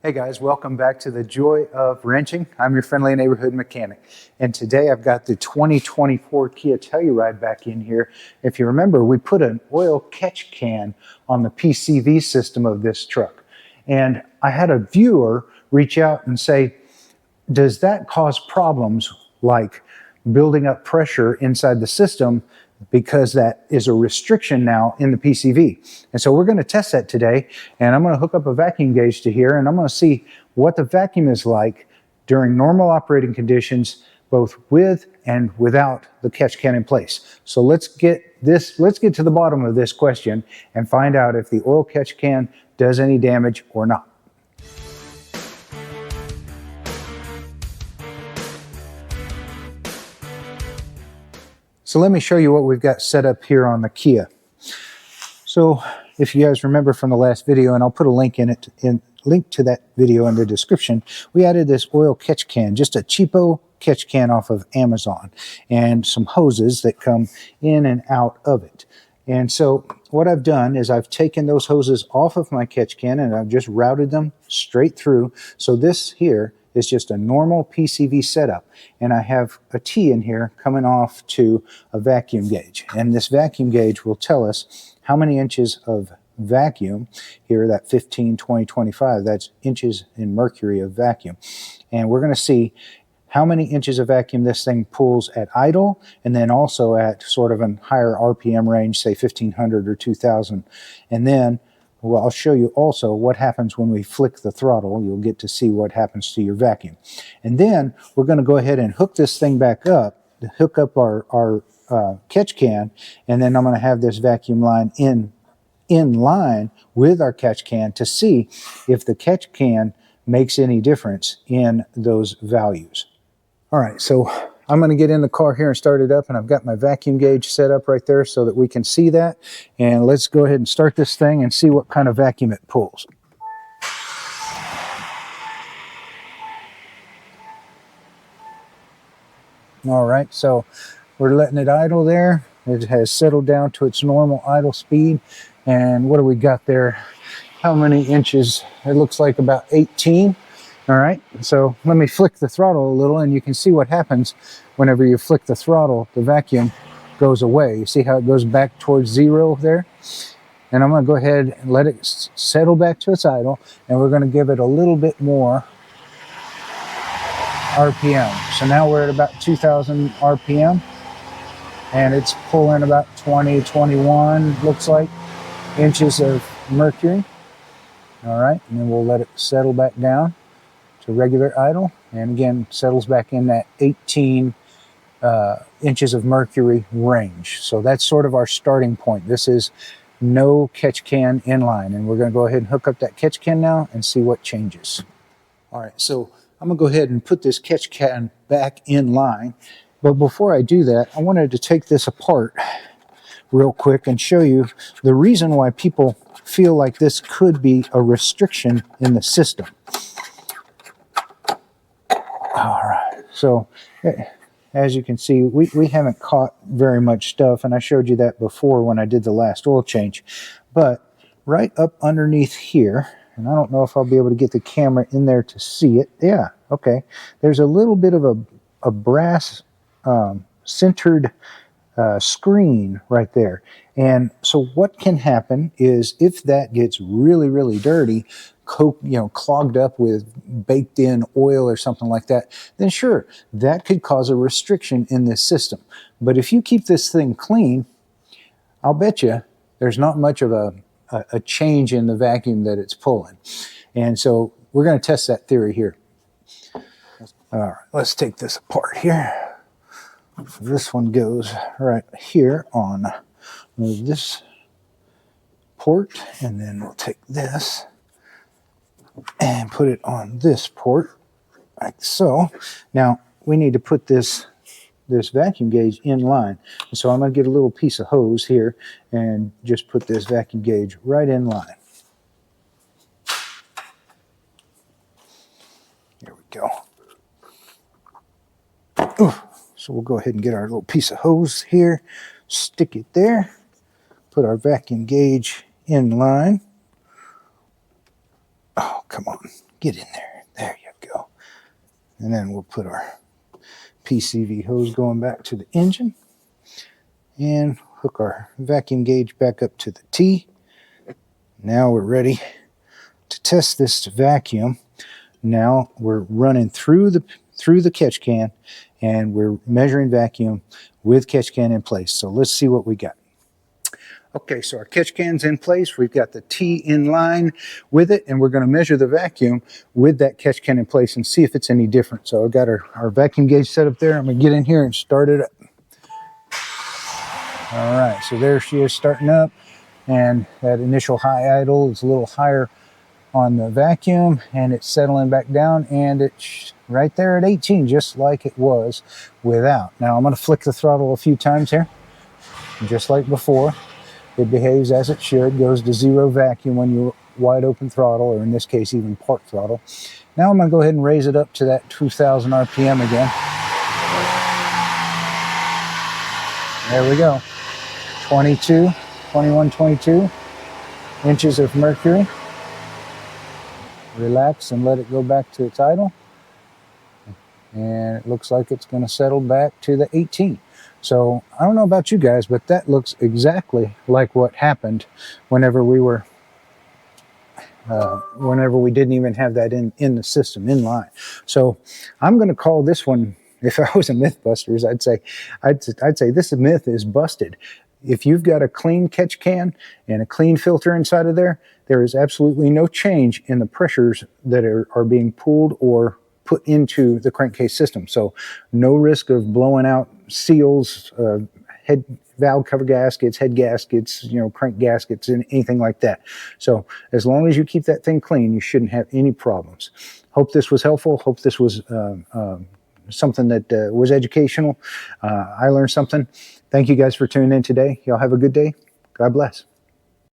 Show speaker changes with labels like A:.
A: Hey guys, welcome back to the Joy of Wrenching. I'm your friendly neighborhood mechanic. And today I've got the 2024 Kia Telluride back in here. If you remember, we put an oil catch can on the PCV system of this truck. And I had a viewer reach out and say, does that cause problems like building up pressure inside the system, because that is a restriction now in the PCV. And so we're going to test that today, and I'm going to hook up a vacuum gauge to here, and I'm going to see what the vacuum is like during normal operating conditions, both with and without the catch can in place. So let's get to the bottom of this question and find out if the oil catch can does any damage or not. So let me show you what we've got set up here on the Kia. So if you guys remember from the last video, and I'll put a link link to that video in the description, we added this oil catch can, just a cheapo catch can off of Amazon, and some hoses that come in and out of it. And so what I've done is I've taken those hoses off of my catch can and I've just routed them straight through. So this here is just a normal PCV setup, and I have a T in here coming off to a vacuum gauge, and this vacuum gauge will tell us how many inches of vacuum here, that 15, 20, 25, that's inches in mercury of vacuum. And we're going to see how many inches of vacuum this thing pulls at idle, and then also at sort of a higher RPM range, say 1500 or 2000. And then I'll show you also what happens when we flick the throttle. You'll get to see what happens to your vacuum. And then we're going to go ahead and hook this thing back up, hook up our catch can, and then I'm going to have this vacuum line in line with our catch can to see if the catch can makes any difference in those values. All right, so I'm going to get in the car here and start it up, and I've got my vacuum gauge set up right there so that we can see that. And let's go ahead and start this thing and see what kind of vacuum it pulls. All right, so we're letting it idle there. It has settled down to its normal idle speed. And what do we got there? How many inches? It looks like about 18. All right, so let me flick the throttle a little, and you can see what happens whenever you flick the throttle. The vacuum goes away. You see how it goes back towards zero there? And I'm going to go ahead and let it settle back to its idle, and we're going to give it a little bit more RPM. So now we're at about 2000 RPM, and it's pulling about 20, 21, looks like, inches of mercury. All right, and then we'll let it settle back down to regular idle, and again settles back in that 18 inches of mercury range. So that's sort of our starting point. This is no catch can inline, and we're going to go ahead and hook up that catch can now and see what changes. All right, so I'm going to go ahead and put this catch can back in line, but before I do that, I wanted to take this apart real quick and show you the reason why people feel like this could be a restriction in the system. All right, so as you can see, we haven't caught very much stuff, and I showed you that before when I did the last oil change. But right up underneath here, and I don't know if I'll be able to get the camera in there to see it. Yeah, okay. There's a little bit of a brass centered screen right there. And so what can happen is if that gets really, really dirty, clogged up with baked in oil or something like that, then sure, that could cause a restriction in this system. But if you keep this thing clean, I'll bet you there's not much of a change in the vacuum that it's pulling. And so we're going to test that theory here. All right, let's take this apart here. This one goes right here on this port, and then we'll take this and put it on this port, like so. Now, we need to put this vacuum gauge in line. So I'm going to get a little piece of hose here and just put this vacuum gauge right in line. There we go. Ooh. So we'll go ahead and get our little piece of hose here, stick it there, put our vacuum gauge in line. Oh, come on. Get in there. There you go. And then we'll put our PCV hose going back to the engine and hook our vacuum gauge back up to the T. Now we're ready to test this vacuum. Now we're running through the catch can, and we're measuring vacuum with catch can in place. So let's see what we got. Okay, so our catch can's in place. We've got the T in line with it, and we're going to measure the vacuum with that catch can in place and see if it's any different. So I've got our vacuum gauge set up there. I'm going to get in here and start it up. All right, so there she is starting up, and that initial high idle is a little higher on the vacuum, and it's settling back down, and it's right there at 18, just like it was without. Now I'm going to flick the throttle a few times here, just like before. It behaves as it should, goes to zero vacuum when you wide open throttle, or in this case even part throttle. Now I'm going to go ahead and raise it up to that 2000 RPM again. There we go. 22 inches of mercury. Relax and let it go back to its idle. And it looks like it's going to settle back to the 18. So I don't know about you guys, but that looks exactly like what happened whenever we were, whenever we didn't even have that in the system, in line. So I'm going to call this one, if I was a Mythbusters, I'd say this myth is busted. If you've got a clean catch can and a clean filter inside of there, there is absolutely no change in the pressures that are being pulled or put into the crankcase system. So no risk of blowing out seals, head valve cover gaskets, head gaskets, crank gaskets, and anything like that. So as long as you keep that thing clean, you shouldn't have any problems. Hope this was helpful. Hope this was something that was educational. I learned something. Thank you guys for tuning in today. Y'all have a good day. God bless.